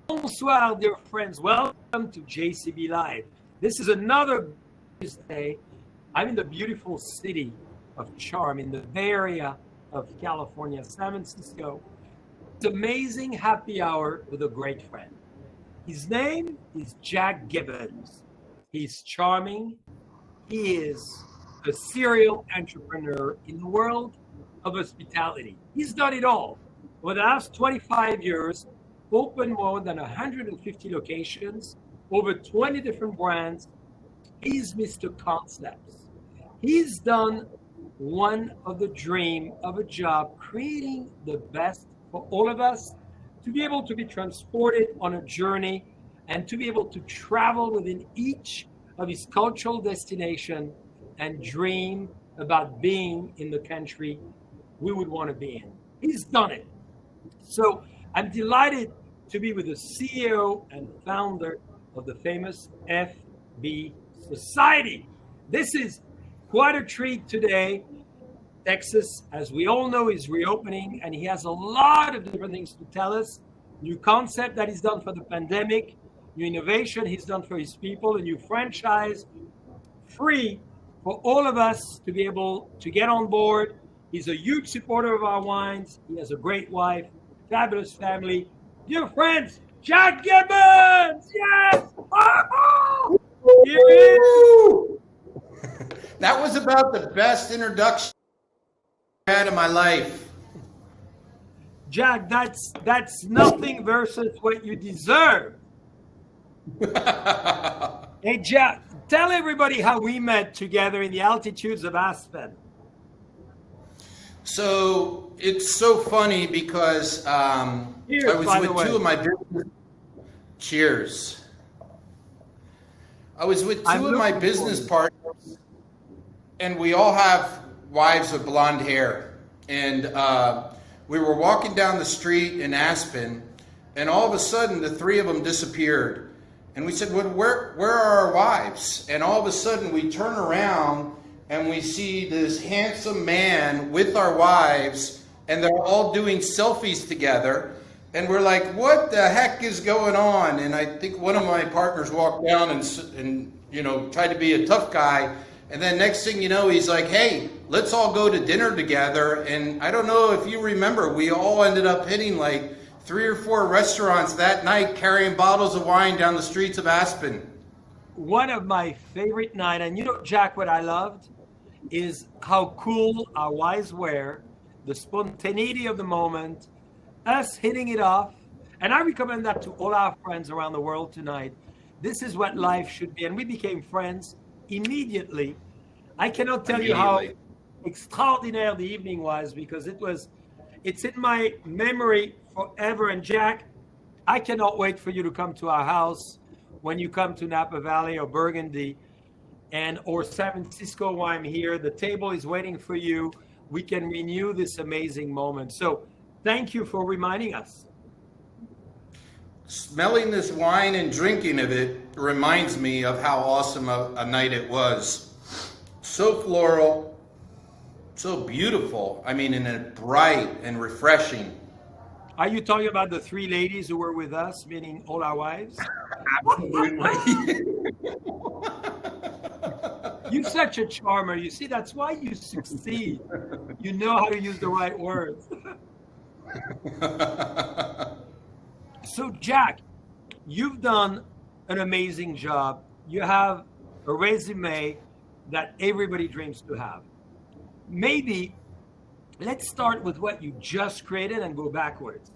Bonsoir, dear friends. Welcome to JCB Live. This is another Tuesday. I'm in the beautiful city of Charm in the Bay Area of California, San Francisco. It's amazing happy hour with a great friend. His name is Jack Gibbons. He's charming. He is a serial entrepreneur in the world of hospitality. He's done it all. For the last 25 years, opened more than 150 locations, over 20 different brands. He's Mr. Concepts. He's done one of the dream of a job, creating the best for all of us, to be able to be transported on a journey and to be able to travel within each of his cultural destination and dream about being in the country we would want to be in. He's done it. So I'm delighted to be with the CEO and founder of the famous FB Society. This is quite a treat today. Texas, as we all know, is reopening, and he has a lot of different things to tell us. New concept that he's done for the pandemic, new innovation he's done for his people, a new franchise, free for all of us to be able to get on board. He's a huge supporter of our wines. He has a great wife, fabulous family. Dear friends, Jack Gibbons! Yes! Oh! Here he is! That was about the best introduction I've had in my life. Jack, that's nothing versus what you deserve. Hey, Jack, tell everybody how we met together in the altitudes of Aspen. So it's so funny because I was with two of my business. Cheers. I was with two of my business partners, and we all have wives with blonde hair. And we were walking down the street in Aspen, and all of a sudden, the three of them disappeared. And we said, well, where are our wives? And all of a sudden, we turn around and we see this handsome man with our wives, and they're all doing selfies together. And we're like, what the heck is going on? And I think one of my partners walked down and tried to be a tough guy. And then next thing you know, he's like, hey, let's all go to dinner together. And I don't know if you remember, we all ended up hitting like 3 or 4 restaurants that night, carrying bottles of wine down the streets of Aspen. One of my favorite nights, and you know, Jack, what I loved is how cool our wives were, the spontaneity of the moment, us hitting it off. And I recommend that to all our friends around the world tonight. This is what life should be. And we became friends immediately. I cannot tell you how extraordinary the evening was, because it's in my memory forever. And Jack, I cannot wait for you to come to our house when you come to Napa Valley or Burgundy or San Francisco while I'm here. The table is waiting for you. We can renew this amazing moment. So thank you for reminding us. Smelling this wine and drinking of it reminds me of how awesome a night it was. So floral, so beautiful. I mean, and bright and refreshing. Are you talking about the 3 ladies who were with us, meaning all our wives? Absolutely. You're such a charmer. You see, that's why you succeed. You know how to use the right words. So, Jack, you've done an amazing job. You have a resume that everybody dreams to have. Maybe let's start with what you just created and go backwards.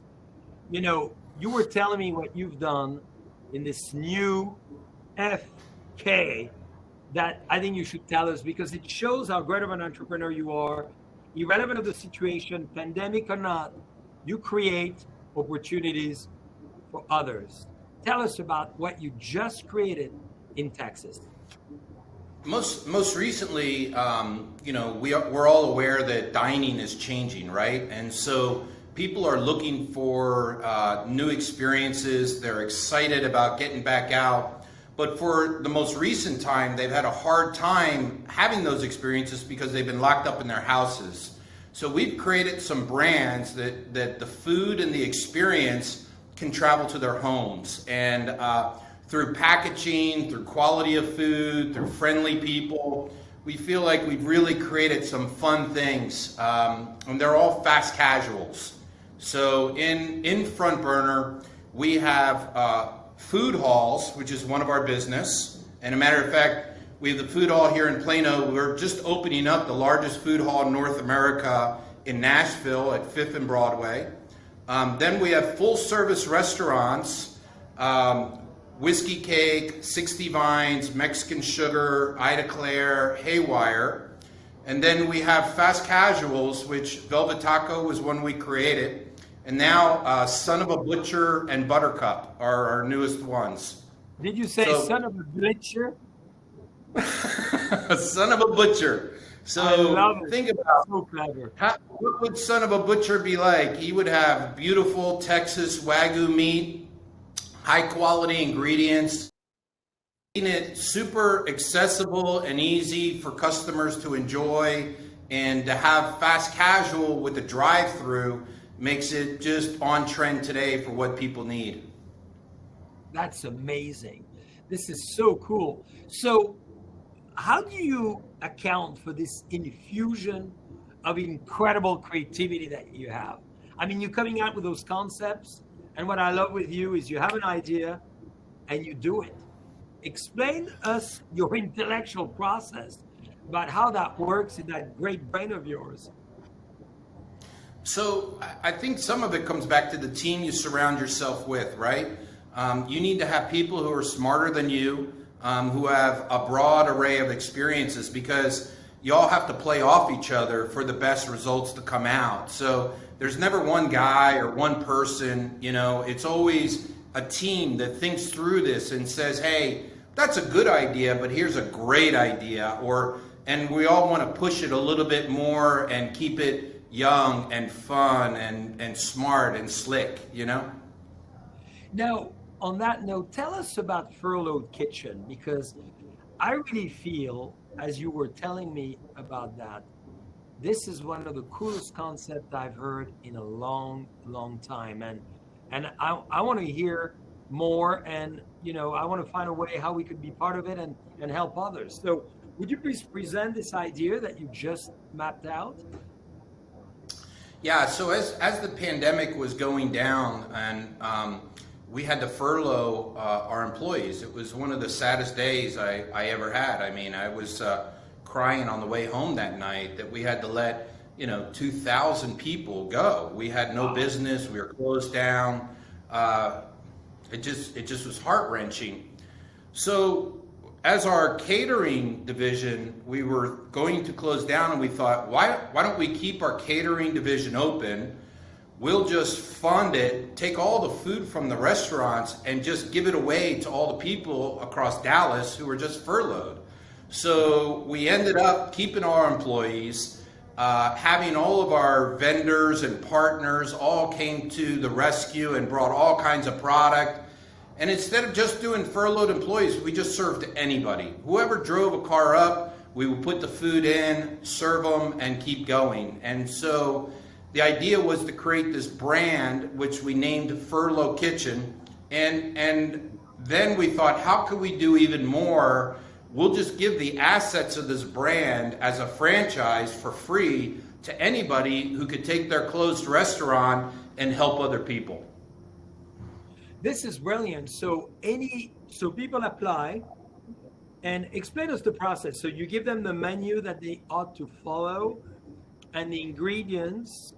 You know, you were telling me what you've done in this new FK that I think you should tell us, because it shows how great of an entrepreneur you are, irrelevant of the situation, pandemic or not. You create opportunities for others. Tell us about what you just created in Texas. Most recently, we're all aware that dining is changing, right? And so people are looking for new experiences. They're excited about getting back out. But for the most recent time, they've had a hard time having those experiences because they've been locked up in their houses. So we've created some brands that the food and the experience can travel to their homes. And through packaging, through quality of food, through friendly people, we feel like we've really created some fun things. And they're all fast casuals. So in Front Burner, we have food halls, which is one of our business. And a matter of fact, we have the food hall here in Plano. We're just opening up the largest food hall in North America in Nashville at 5th and Broadway. Then we have full service restaurants, Whiskey Cake, 60 Vines, Mexican Sugar, Ida Claire, Haywire. And then we have fast casuals, which Velvet Taco was one we created. And now Son of a Butcher and Buttercup are our newest ones. Did you say Son of a Butcher? Son of a Butcher. So think about so clever. What would Son of a Butcher be like? He would have beautiful Texas Wagyu meat, high quality ingredients, making it super accessible and easy for customers to enjoy, and to have fast casual with the drive-through makes it just on trend today for what people need. That's amazing. This is so cool. So how do you account for this infusion of incredible creativity that you have? I mean, you're coming out with those concepts, and what I love with you is you have an idea and you do it. Explain us your intellectual process about how that works in that great brain of yours. So I think some of it comes back to the team you surround yourself with, right? You need to have people who are smarter than you, who have a broad array of experiences, because you all have to play off each other for the best results to come out. So there's never one guy or one person, it's always a team that thinks through this and says, hey, that's a good idea, but here's a great idea. And we all want to push it a little bit more and keep it young and fun and smart and slick, Now, on that note, tell us about Furloughed Kitchen, because I really feel, as you were telling me about that, this is one of the coolest concepts I've heard in a long, long time. And I want to hear more, and I want to find a way how we could be part of it and help others. So would you please present this idea that you just mapped out? Yeah, so as the pandemic was going down, and we had to furlough our employees. It was one of the saddest days I ever had. I mean, I was crying on the way home that night that we had to let 2,000 people go. We had no business. We were closed down. It just was heart-wrenching. So as our catering division, we were going to close down, and we thought, why don't we keep our catering division open? We'll just fund it, take all the food from the restaurants, and just give it away to all the people across Dallas who were just furloughed. So we ended up keeping our employees, having all of our vendors and partners all came to the rescue and brought all kinds of product. And instead of just doing furloughed employees, we just served anybody. Whoever drove a car up, we would put the food in, serve them, and keep going. And so the idea was to create this brand, which we named Furloughed Kitchen. And then we thought, how could we do even more? We'll just give the assets of this brand as a franchise for free to anybody who could take their closed restaurant and help other people. This is brilliant. So people apply, and explain us the process. So you give them the menu that they ought to follow and the ingredients.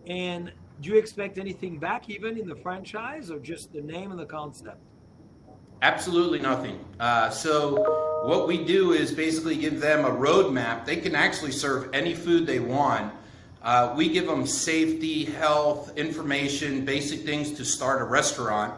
And do you expect anything back even in the franchise, or just the name and the concept? Absolutely nothing. So what we do is basically give them a roadmap. They can actually serve any food they want. We give them safety, health, information, basic things to start a restaurant.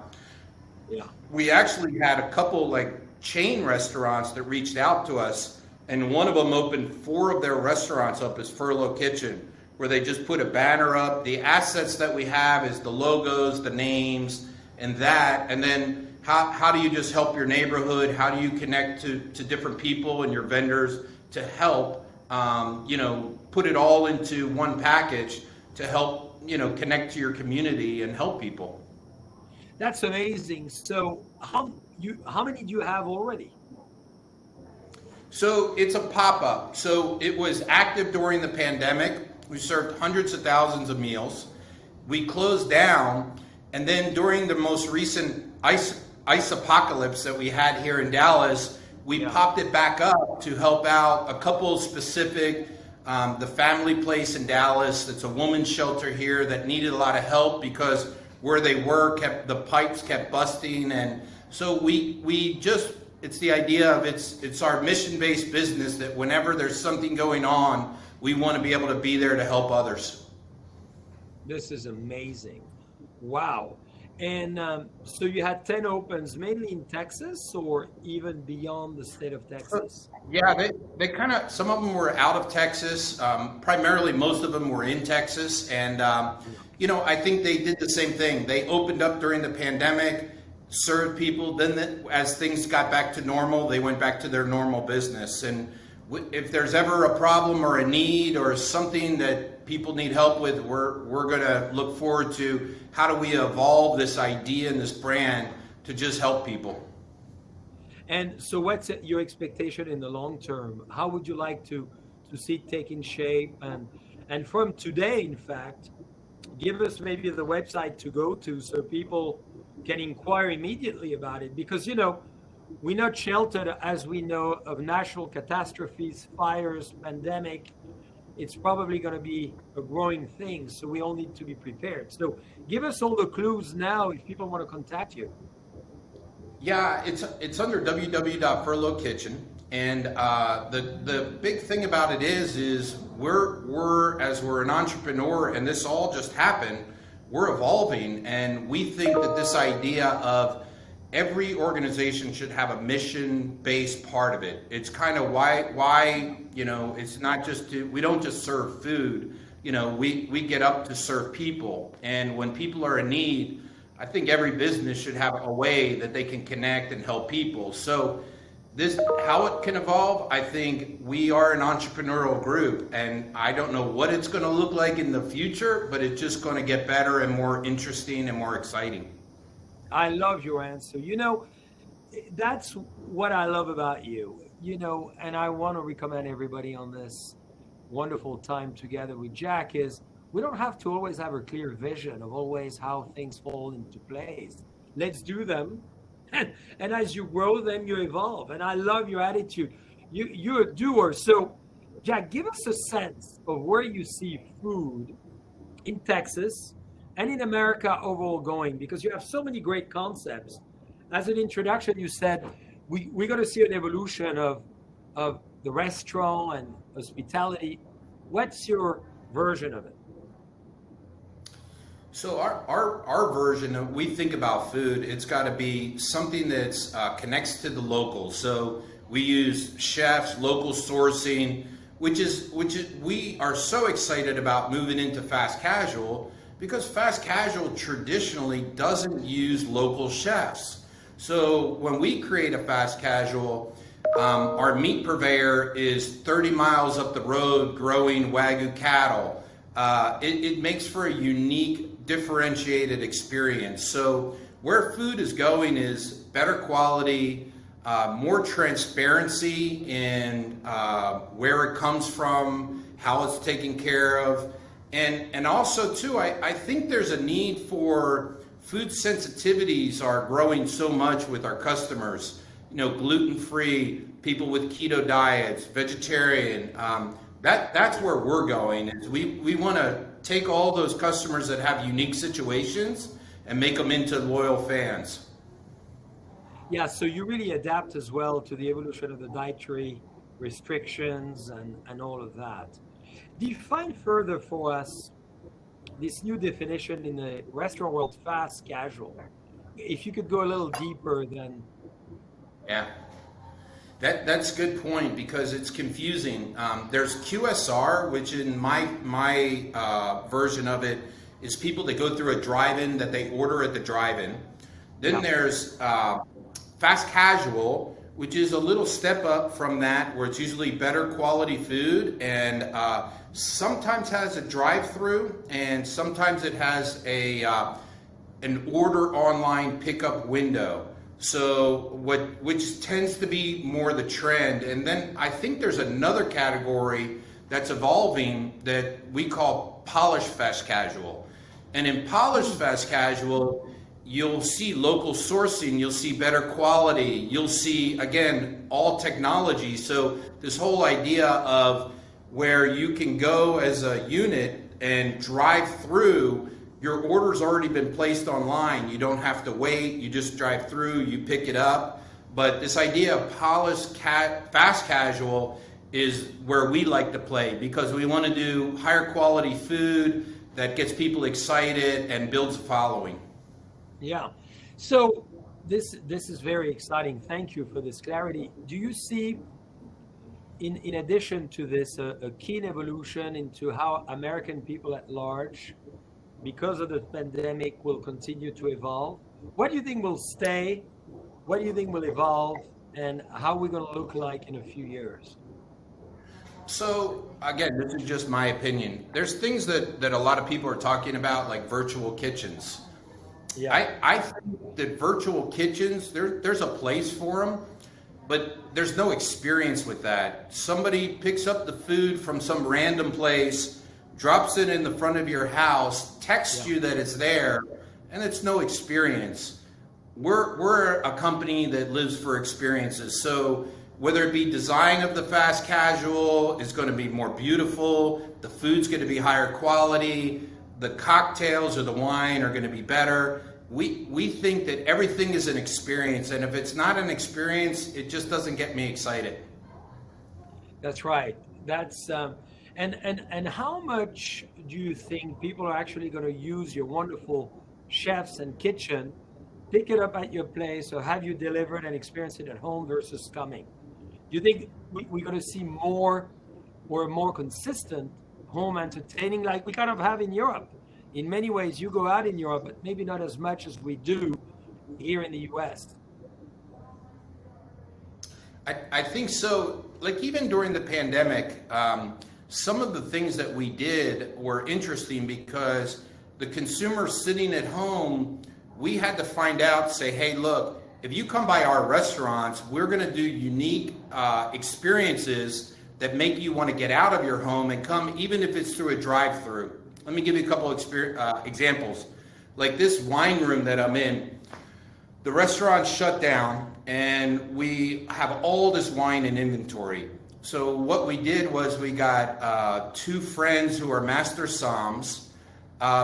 Yeah. We actually had a couple chain restaurants that reached out to us, and one of them opened 4 of their restaurants up as Furloughed Kitchen, where they just put a banner up. The assets that we have is the logos, the names, and then how do you just help your neighborhood? How do you connect to different people and your vendors to help, put it all into one package to help, connect to your community and help people. That's amazing. So how many do you have already? So it's a pop-up. So it was active during the pandemic. We served hundreds of thousands of meals. We closed down, and then during the most recent ice apocalypse that we had here in Dallas, we popped it back up to help out a couple specific, the family place in Dallas. That's a woman's shelter here that needed a lot of help because where they were, the pipes kept busting, and so we just, it's the idea of it's our mission-based business that whenever there's something going on, we want to be able to be there to help others. This is amazing. Wow. And so you had 10 opens, mainly in Texas or even beyond the state of Texas? Yeah, they kind of, some of them were out of Texas. Primarily, most of them were in Texas. And, I think they did the same thing. They opened up during the pandemic, served people. Then as things got back to normal, they went back to their normal business. And if there's ever a problem or a need or something that people need help with, we're going to look forward to how do we evolve this idea and this brand to just help people. And so what's your expectation in the long term? How would you like to see it taking shape? And from today, in fact, give us maybe the website to go to so people can inquire immediately about it. Because, we're not sheltered, as we know, of natural catastrophes, fires, pandemic. It's probably going to be a growing thing, so we all need to be prepared. So give us all the clues now if people want to contact you. Yeah, it's under www.furlough.kitchen, and the big thing about it is we're as we're an entrepreneur, and this all just happened. We're evolving, and we think that this idea of every organization should have a mission-based part of it. It's kind of why it's not just we don't just serve food. We get up to serve people, and when people are in need, I think every business should have a way that they can connect and help people. So how it can evolve, I think we are an entrepreneurial group, and I don't know what it's going to look like in the future, but it's just going to get better and more interesting and more exciting. I love your answer. That's what I love about you, and I want to recommend everybody on this wonderful time together with Jack is we don't have to always have a clear vision of always how things fall into place. Let's do them. And as you grow them, you evolve. And I love your attitude. You're a doer. So, Jack, give us a sense of where you see food in Texas and in America overall going, because you have so many great concepts. As an introduction, you said we're going to see an evolution of the restaurant and hospitality. What's your version of it? So our version of, we think about food, it's got to be something that's connects to the local. So we use chefs, local sourcing, which is we are so excited about moving into fast casual because fast casual traditionally doesn't use local chefs. So when we create a fast casual, our meat purveyor is 30 miles up the road growing Wagyu cattle. It makes for a unique, differentiated experience. So where food is going is better quality, more transparency in where it comes from, how it's taken care of. And also too, I think there's a need for food sensitivities are growing so much with our customers. Gluten-free, people with keto diets, vegetarian. That's where we're going. Is we want to take all those customers that have unique situations and make them into loyal fans. Yeah, so you really adapt as well to the evolution of the dietary restrictions and all of that. Define further for us this new definition in the restaurant world, fast casual. If you could go a little deeper than... Yeah. That's a good point because it's confusing. There's QSR, which in my version of it is people that go through a drive-in that they order at the drive-in. Then there's fast casual, which is a little step up from that, where it's usually better quality food and sometimes has a drive-through and sometimes it has a an order online pickup window. So which tends to be more the trend. And then I think there's another category that's evolving that we call polished fast casual. And in polished fast casual, you'll see local sourcing, you'll see better quality, you'll see, again, all technology. So this whole idea of where you can go as a unit and drive through, your order's already been placed online. You don't have to wait, you just drive through, you pick it up. But this idea of polished fast casual is where we like to play, because we want to do higher quality food that gets people excited and builds a following. Yeah. So this is very exciting. Thank you for this clarity. Do you see, in addition to this, a keen evolution into how American people at large, because of the pandemic, will continue to evolve? What do you think will stay? What do you think will evolve? And how are we going to look like in a few years? So again, this is just my opinion. There's things that a lot of people are talking about, like virtual kitchens. Yeah. I think that virtual kitchens, there's a place for them, but there's no experience with that. Somebody picks up the food from some random place, drops it in the front of your house, texts you that it's there, and it's no experience. We're a company that lives for experiences. So whether it be design of the fast casual is going to be more beautiful, the food's going to be higher quality, the cocktails or the wine are going to be better. We think that everything is an experience, and if it's not an experience, it just doesn't get me excited. That's right. That's and how much do you think people are actually going to use your wonderful chefs and kitchen, pick it up at your place, or have you delivered and experience it at home versus coming? Do you think we're going to see more or more consistent home entertaining like we kind of have in Europe? In many ways, you go out in Europe, but maybe not as much as we do here in the US. I think so. Like even during the pandemic, some of the things that we did were interesting because the consumer sitting at home, we had to find out, say, hey, look, if you come by our restaurants, we're going to do unique experiences that make you want to get out of your home and come, even if it's through a drive-through. Let me give you a couple examples. Like this wine room that I'm in, the restaurant's shut down and we have all this wine in inventory. So what we did was we got two friends who are master somms.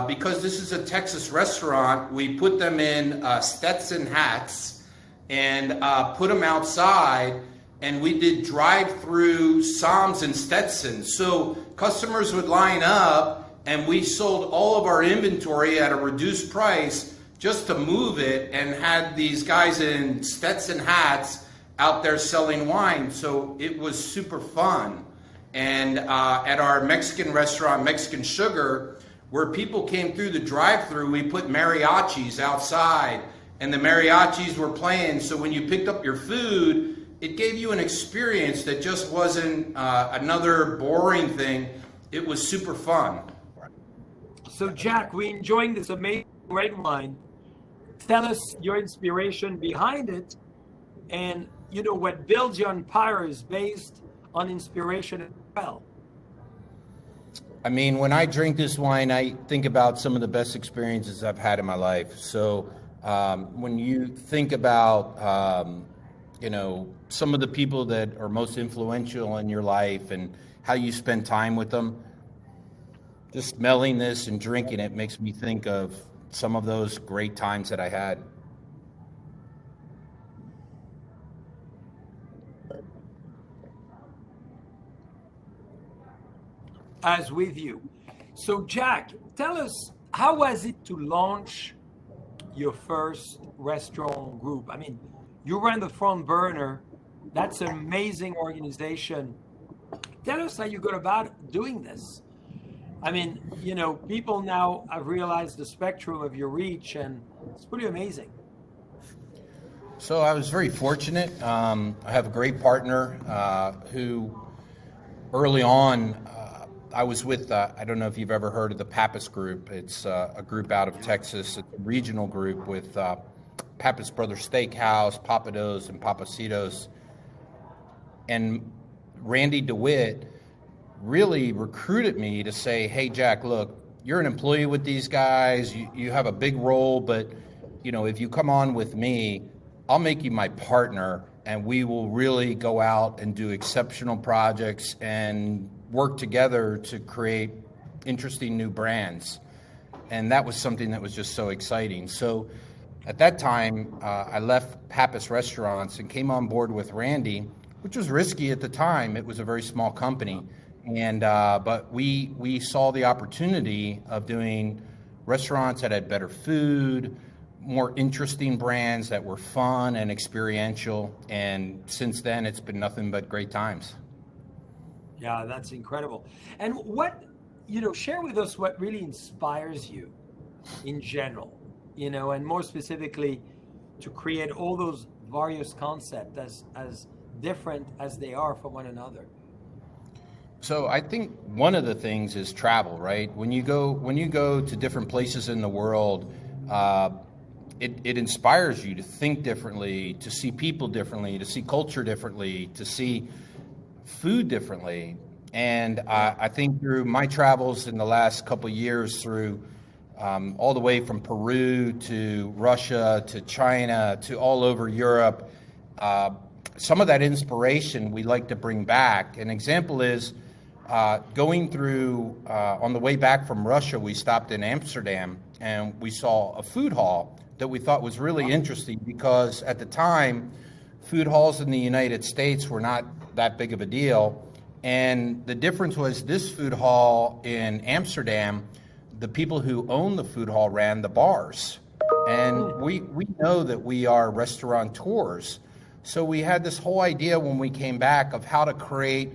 Because this is a Texas restaurant, we put them in Stetson hats and put them outside, and we did drive-through somms and Stetsons. So customers would line up, and we sold all of our inventory at a reduced price just to move it, and had these guys in Stetson hats out there selling wine. So it was super fun. And at our Mexican restaurant, Mexican Sugar, where people came through the drive-through, we put mariachis outside, and the mariachis were playing. So when you picked up your food, it gave you an experience that just wasn't another boring thing. It was super fun. So Jack, we're enjoying this amazing red wine. Tell us your inspiration behind it, and you know what builds your empire is based on inspiration as well. I mean, when I drink this wine, I think about some of the best experiences I've had in my life. So when you think about, you know, some of the people that are most influential in your life and how you spend time with them, just smelling this and drinking it makes me think of some of those great times that I had. As with you. So Jack, tell us, how was it to launch your first restaurant group? I mean, you ran the Front Burner. That's an amazing organization. Tell us how you got about doing this. I mean, you know, people now have realized the spectrum of your reach, and it's pretty amazing. So I was very fortunate. I have a great partner who early on I was with, I don't know if you've ever heard of the Pappas Group. It's a group out of Texas, it's a regional group with Pappas Brothers Steakhouse, Papados, and Papacitos. And Randy DeWitt really recruited me to say, hey, Jack, look, you're an employee with these guys. You have a big role, but, you know, if you come on with me, I'll make you my partner, and we will really go out and do exceptional projects and work together to create interesting new brands. And that was something that was just so exciting. So at that time, I left Pappas Restaurants and came on board with Randy, which was risky at the time. It was a very small company. And but we saw the opportunity of doing restaurants that had better food, more interesting brands that were fun and experiential. And since then, it's been nothing but great times. Yeah, that's incredible. And what, you know, share with us what really inspires you in general, you know, and more specifically to create all those various concepts as different as they are from one another. So I think one of the things is travel, right? When you go to different places in the world, it inspires you to think differently, to see people differently, to see culture differently, to see food differently. And I think through my travels in the last couple of years, through all the way from Peru to Russia to China to all over Europe, some of that inspiration we like to bring back. An example is going through, on the way back from Russia, we stopped in Amsterdam and we saw a food hall that we thought was really interesting, because at the time, food halls in the United States were not that big of a deal. And the difference was this food hall in Amsterdam, the people who owned the food hall ran the bars. And we know that we are restaurateurs. So we had this whole idea when we came back of how to create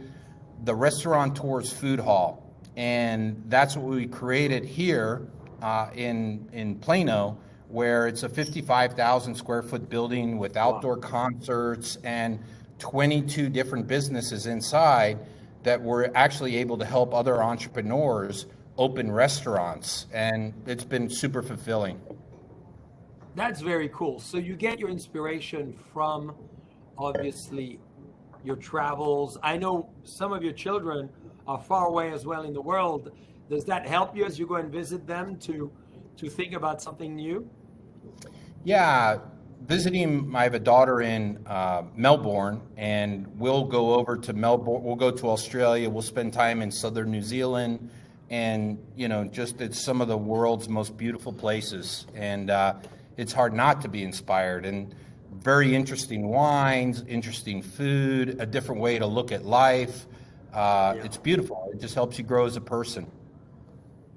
the restaurateur's food hall. And that's what we created here in Plano, where it's a 55,000 square foot building with outdoor concerts and 22 different businesses inside that were actually able to help other entrepreneurs open restaurants. And it's been super fulfilling. That's very cool. So you get your inspiration from, obviously, your travels. I know some of your children are far away as well in the world. Does that help you as you go and visit them to think about something new? Yeah, visiting, I have a daughter in Melbourne, and we'll go over to Melbourne, we'll go to Australia, we'll spend time in southern New Zealand, and, you know, just it's some of the world's most beautiful places. And it's hard not to be inspired. And very interesting wines, interesting food, a different way to look at life. It's beautiful. It just helps you grow as a person.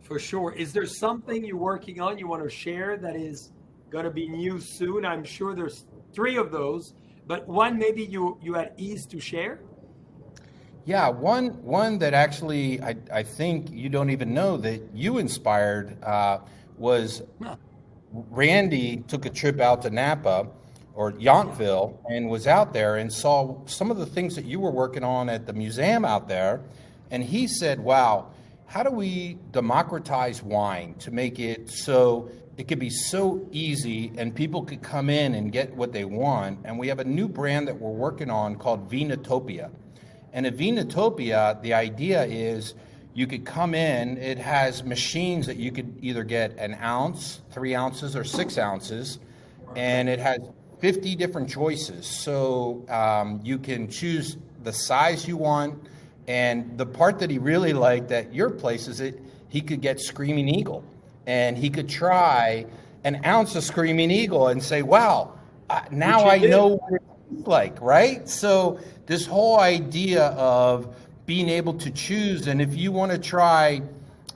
For sure. Is there something you're working on you want to share that is going to be new soon? I'm sure there's 3 of those, but one maybe you at ease to share? Yeah, one that actually I think you don't even know that you inspired was Randy took a trip out to Napa or Yountville and was out there and saw some of the things that you were working on at the museum out there. And he said, wow, how do we democratize wine to make it so it could be so easy and people could come in and get what they want? And we have a new brand that we're working on called Venatopia. And at Venatopia, the idea is you could come in, it has machines that you could either get an ounce, 3 ounces, or 6 ounces, and it has 50 different choices. So you can choose the size you want. And the part that he really liked at your place is that he could get Screaming Eagle, and he could try an ounce of Screaming Eagle and say, wow, now I know what it tastes like, right? So this whole idea of being able to choose, and if you want to try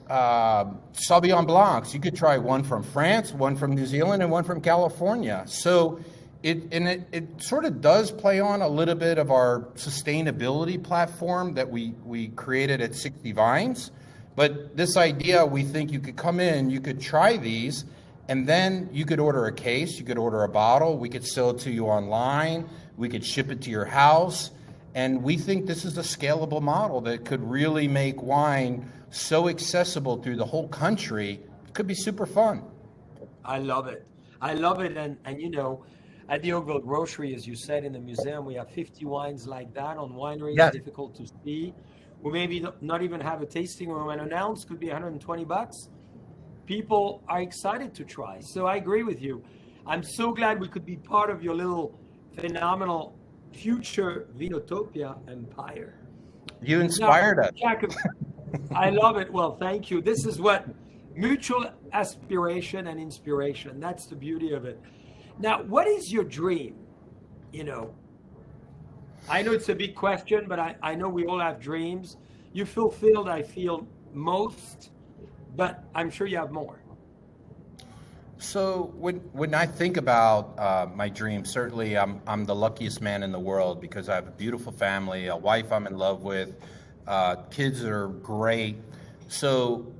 Sauvignon Blancs, you could try one from France, one from New Zealand, and one from California. So it sort of does play on a little bit of our sustainability platform that we created at 60 Vines. But this idea, we think you could come in, you could try these, and then you could order a case, you could order a bottle, we could sell it to you online, we could ship it to your house, And we think this is a scalable model that could really make wine so accessible through the whole country. It could be super fun. I love it. I love it. And you know, at the Oakville Grocery, as you said, in the museum, we have 50 wines like that on wineries. Yeah. Difficult to see. We maybe not even have a tasting room, and an ounce could be $120. People are excited to try. So I agree with you. I'm so glad we could be part of your little phenomenal future Venatopia empire. You inspired us. Jack, I love it. Well, thank you. This is what mutual aspiration and inspiration. That's the beauty of it. Now, what is your dream? You know, I know it's a big question, but I know we all have dreams. You fulfilled, I feel, most, but I'm sure you have more. So when I think about my dream, certainly I'm the luckiest man in the world because I have a beautiful family, a wife I'm in love with, kids that are great. So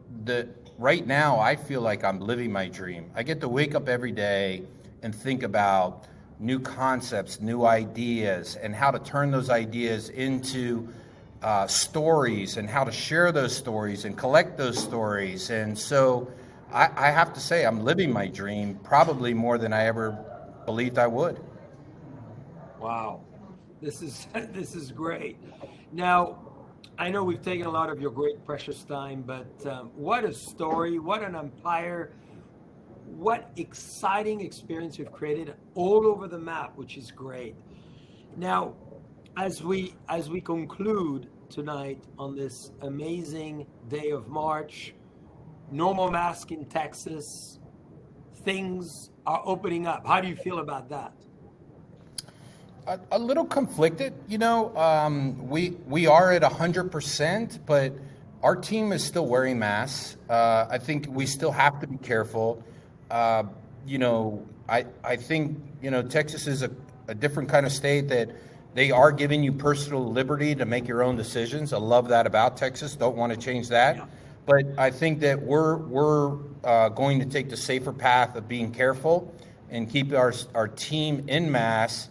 right now I feel like I'm living my dream. I get to wake up every day and think about new concepts, new ideas, and how to turn those ideas into stories and how to share those stories and collect those stories. And so I have to say I'm living my dream probably more than I ever believed I would. Wow, this is great. Now, I know we've taken a lot of your great precious time, but what a story, what an empire, what exciting experience you've created all over the map, which is great. Now, as we conclude tonight on this amazing day of March, no more mask in Texas, things are opening up. How do you feel about that? A little conflicted, you know. We are at 100%, but our team is still wearing masks. I think we still have to be careful. You know, I think, you know, Texas is a different kind of state that they are giving you personal liberty to make your own decisions. I love that about Texas. Don't want to change that. Yeah. But I think that we're going to take the safer path of being careful and keep our team in mass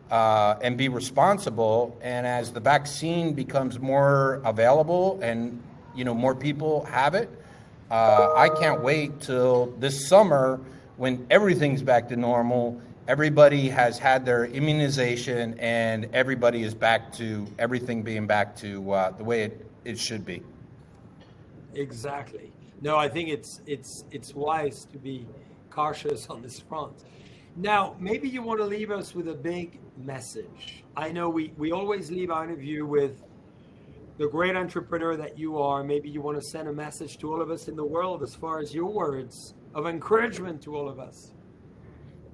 and be responsible. And as the vaccine becomes more available and, you know, more people have it, I can't wait till this summer when everything's back to normal. Everybody has had their immunization and everybody is back to everything being back to the way it should be. Exactly. No, I think it's wise to be cautious on this front. Now, maybe you want to leave us with a big message. I know we always leave our interview with the great entrepreneur that you are. Maybe you want to send a message to all of us in the world as far as your words of encouragement to all of us.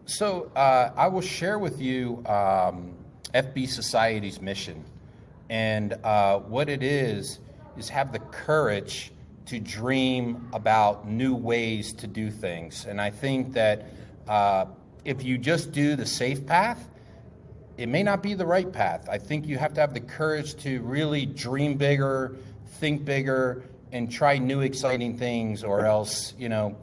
So I will share with you FB Society's mission. And what it is have the courage to dream about new ways to do things. And I think that if you just do the safe path, it may not be the right path. I think you have to have the courage to really dream bigger, think bigger, and try new exciting things, or else, you know,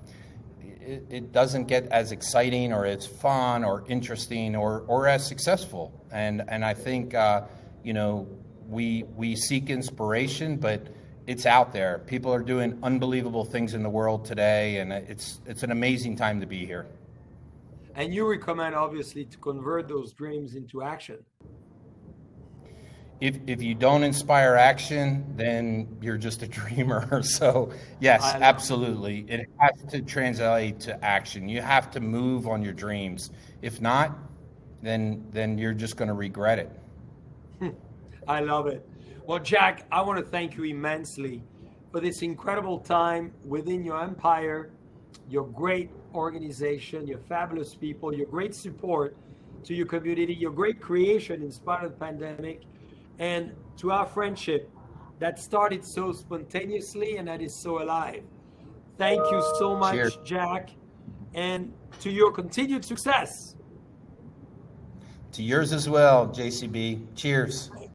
it doesn't get as exciting or as fun or interesting or as successful. And I think, you know, we seek inspiration, but it's out there. People are doing unbelievable things in the world today, and it's an amazing time to be here. And you recommend, obviously, to convert those dreams into action. If you don't inspire action, then you're just a dreamer. So, yes, absolutely. It has to translate to action. You have to move on your dreams. If not, then you're just going to regret it. I love it. Well, Jack, I want to thank you immensely for this incredible time within your empire, your great organization, your fabulous people, your great support to your community, your great creation in spite of the pandemic, and to our friendship that started so spontaneously and that is so alive. Thank you so much, Cheers. Jack, and to your continued success. To yours as well, JCB. Cheers.